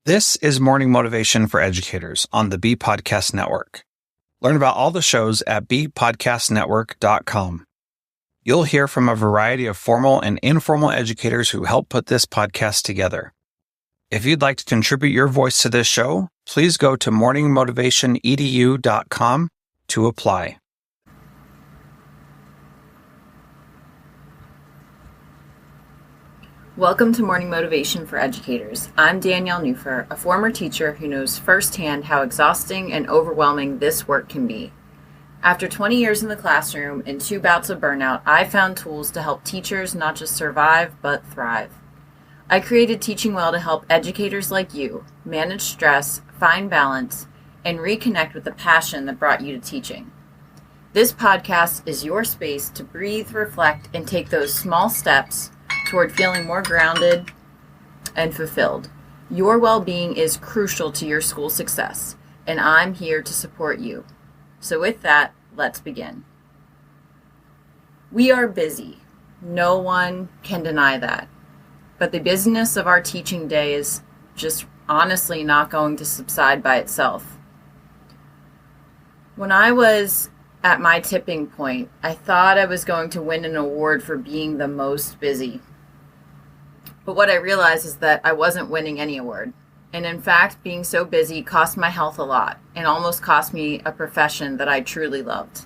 This is Morning Motivation for Educators on the Bee Podcast Network. Learn about all the shows at beepodcastnetwork.com. You'll hear from a variety of formal and informal educators who help put this podcast together. If you'd like to contribute your voice to this show, please go to morningmotivationedu.com to apply. Welcome to Morning Motivation for Educators. I'm Danielle Nuhfer, a former teacher who knows firsthand how exhausting and overwhelming this work can be. After 20 years in the classroom and 2 bouts of burnout, I found tools to help teachers not just survive, but thrive. I created Teaching Well to help educators like you manage stress, find balance, and reconnect with the passion that brought you to teaching. This podcast is your space to breathe, reflect, and take those small steps toward feeling more grounded and fulfilled. Your well-being is crucial to your school success, and I'm here to support you. So with that, let's begin. We are busy. No one can deny that. But the busyness of our teaching day is just honestly not going to subside by itself. When I was at my tipping point, I thought I was going to win an award for being the most busy. But what I realized is that I wasn't winning any award. And in fact, being so busy cost my health a lot and almost cost me a profession that I truly loved.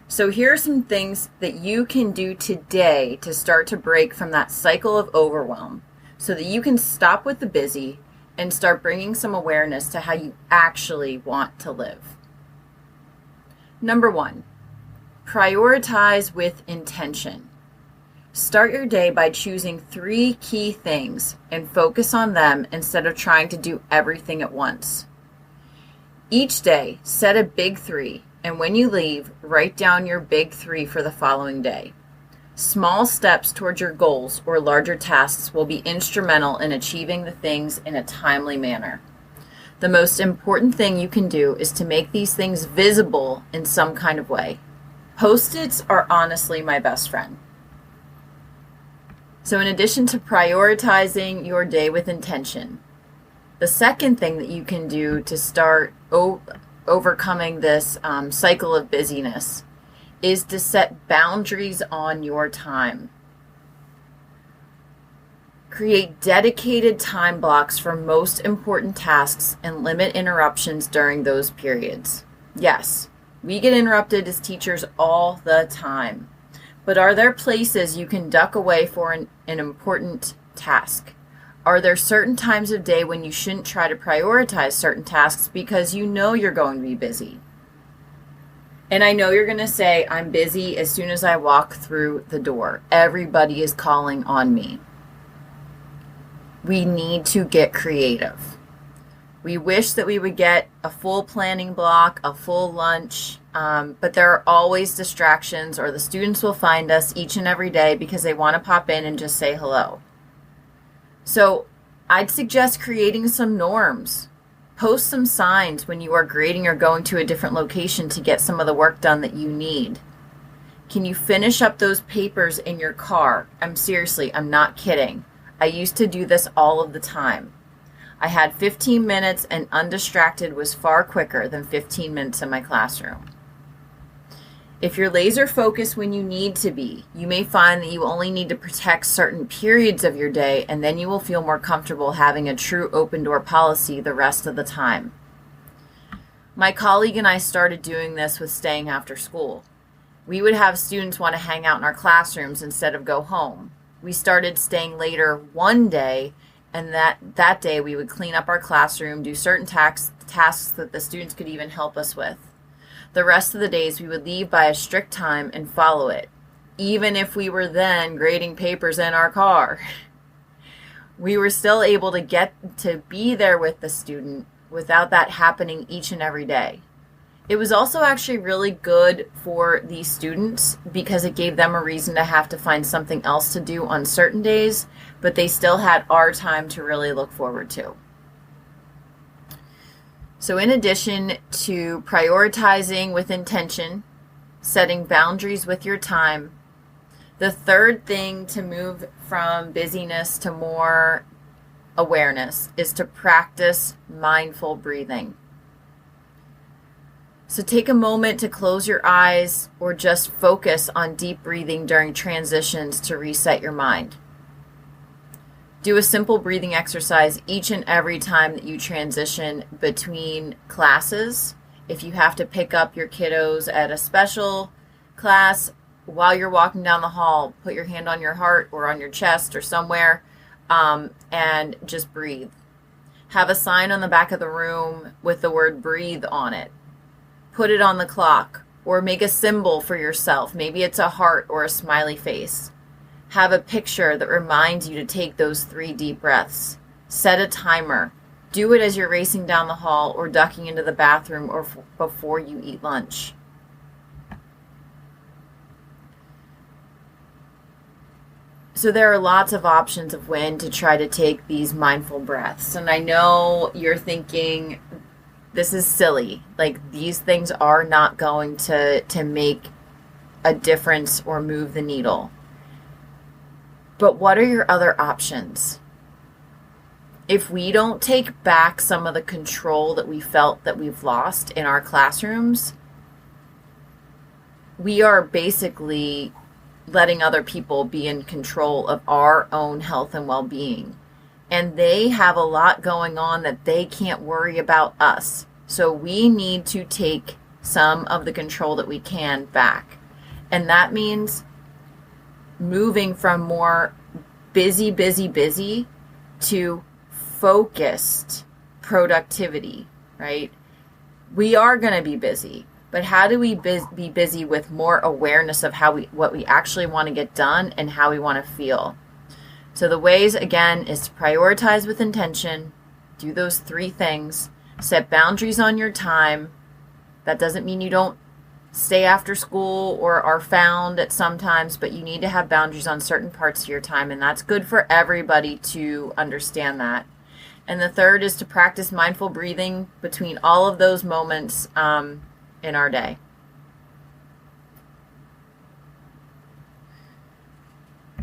So here are some things that you can do today to start to break from that cycle of overwhelm so that you can stop with the busy and start bringing some awareness to how you actually want to live. Number 1, prioritize with intention. Start your day by choosing 3 key things and focus on them instead of trying to do everything at once. Each day, set a big 3, and when you leave, write down your big 3 for the following day. Small steps towards your goals or larger tasks will be instrumental in achieving the things in a timely manner. The most important thing you can do is to make these things visible in some kind of way. Post-its are honestly my best friend. So in addition to prioritizing your day with intention, the second thing that you can do to start overcoming this cycle of busyness is to set boundaries on your time. Create dedicated time blocks for most important tasks and limit interruptions during those periods. Yes, we get interrupted as teachers all the time. But are there places you can duck away for an important task? Are there certain times of day when you shouldn't try to prioritize certain tasks because you know you're going to be busy? And I know you're going to say, I'm busy as soon as I walk through the door. Everybody is calling on me. We need to get creative. We wish that we would get a full planning block, a full lunch, but there are always distractions, or the students will find us each and every day because they want to pop in and just say hello. So I'd suggest creating some norms. Post some signs when you are grading or going to a different location to get some of the work done that you need. Can you finish up those papers in your car? I'm not kidding. I used to do this all of the time. I had 15 minutes and undistracted was far quicker than 15 minutes in my classroom. If you're laser focused when you need to be, you may find that you only need to protect certain periods of your day, and then you will feel more comfortable having a true open door policy the rest of the time. My colleague and I started doing this with staying after school. We would have students want to hang out in our classrooms instead of go home. We started staying later one day, and that day we would clean up our classroom, do certain tasks that the students could even help us with. The rest of the days we would leave by a strict time and follow it, even if we were then grading papers in our car. We were still able to get to be there with the student without that happening each and every day. It was also actually really good for these students because it gave them a reason to have to find something else to do on certain days, but they still had our time to really look forward to. So in addition to prioritizing with intention, setting boundaries with your time, the third thing to move from busyness to more awareness is to practice mindful breathing. So take a moment to close your eyes or just focus on deep breathing during transitions to reset your mind. Do a simple breathing exercise each and every time that you transition between classes. If you have to pick up your kiddos at a special class while you're walking down the hall, put your hand on your heart or on your chest or somewhere, and just breathe. Have a sign on the back of the room with the word breathe on it. Put it on the clock or make a symbol for yourself. Maybe it's a heart or a smiley face. Have a picture that reminds you to take those 3 deep breaths. Set a timer. Do it as you're racing down the hall or ducking into the bathroom or before you eat lunch. So there are lots of options of when to try to take these mindful breaths. And I know you're thinking, this is silly. Like, these things are not going to make a difference or move the needle. But what are your other options? If we don't take back some of the control that we felt that we've lost in our classrooms, we are basically letting other people be in control of our own health and well-being. And they have a lot going on that they can't worry about us. So we need to take some of the control that we can back. And that means moving from more busy to focused productivity, right? We are going to be busy, but how do we be busy with more awareness of what we actually want to get done and how we want to feel? So the ways, again, is to prioritize with intention, do those 3 things, set boundaries on your time. That doesn't mean you don't stay after school or are found at some times, but you need to have boundaries on certain parts of your time, and that's good for everybody to understand that. And the third is to practice mindful breathing between all of those moments in our day.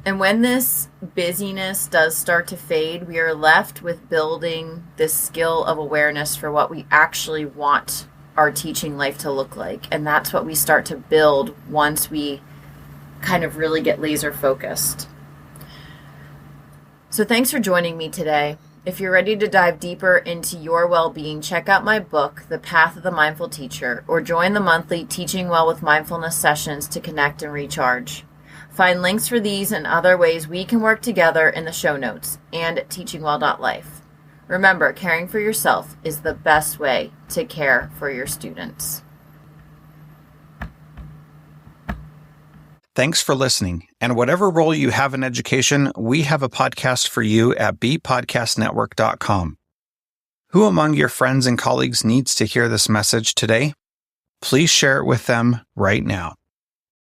And when this busyness does start to fade, we are left with building this skill of awareness for what we actually want our teaching life to look like. And that's what we start to build once we kind of really get laser focused. So thanks for joining me today. If you're ready to dive deeper into your well-being, check out my book, The Path of the Mindful Teacher, or join the monthly Teaching Well with Mindfulness sessions to connect and recharge. Find links for these and other ways we can work together in the show notes and at teachingwell.life. Remember, caring for yourself is the best way to care for your students. Thanks for listening. And whatever role you have in education, we have a podcast for you at bpodcastnetwork.com. Who among your friends and colleagues needs to hear this message today? Please share it with them right now.